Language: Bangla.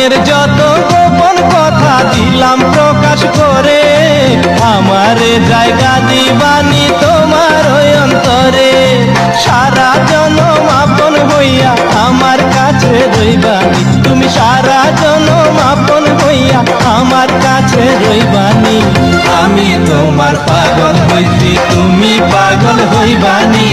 মনের যত গোপন কথা দিলাম প্রকাশ করে, আমারে জায়গা দিবানি তোমার ওই অন্তরে। সারা জনম আপন হইয়া আমার কাছে রইবানি, তুমি সারা জনম আপন হইয়া আমার কাছে রইবানি। আমি তোমার পাগল হইছি, তুমি পাগল হইবানি।